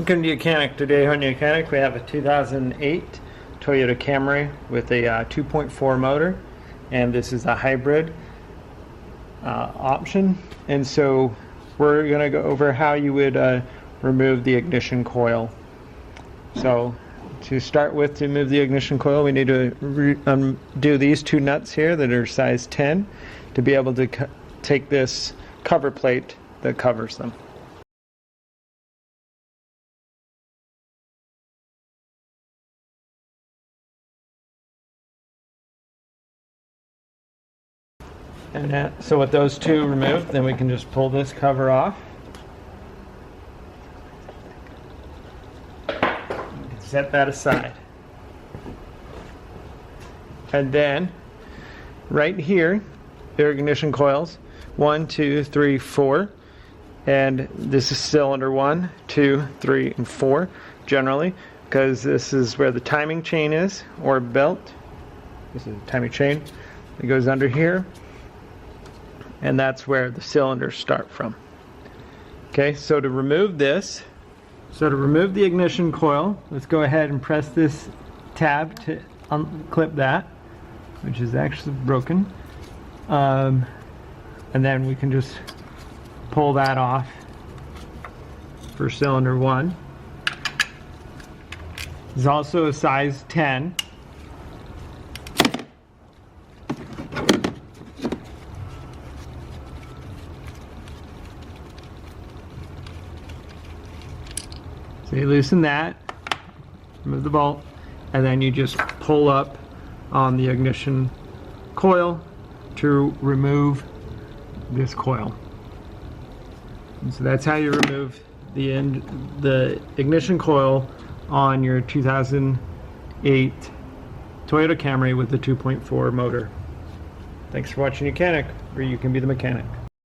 Welcome to YOUCANIC. Today on YOUCANIC we have a 2008 Toyota Camry with a 2.4 motor, and this is a hybrid option. And so we're going to go over how you would remove the ignition coil. So to start with, to remove the ignition coil, we need to undo these two nuts here that are size 10 to be able to take this cover plate that covers them. And so with those two removed, then we can just pull this cover off. Set that aside. And then right here, air ignition coils, 1, 2, 3, 4. And this is cylinder 1, 2, 3, and 4 generally, because this is where the timing chain is, or belt. This is a timing chain that goes under here. And that's where the cylinders start from. Okay, so to remove this, to remove the ignition coil, let's go ahead and press this tab to unclip that, which is actually broken. And then we can just pull that off for cylinder 1. There's also a size 10. So you loosen that, remove the bolt, and then you just pull up on the ignition coil to remove this coil. And so that's how you remove the ignition coil on your 2008 Toyota Camry with the 2.4 motor. Thanks for watching YOUCANIC, where you can be the mechanic.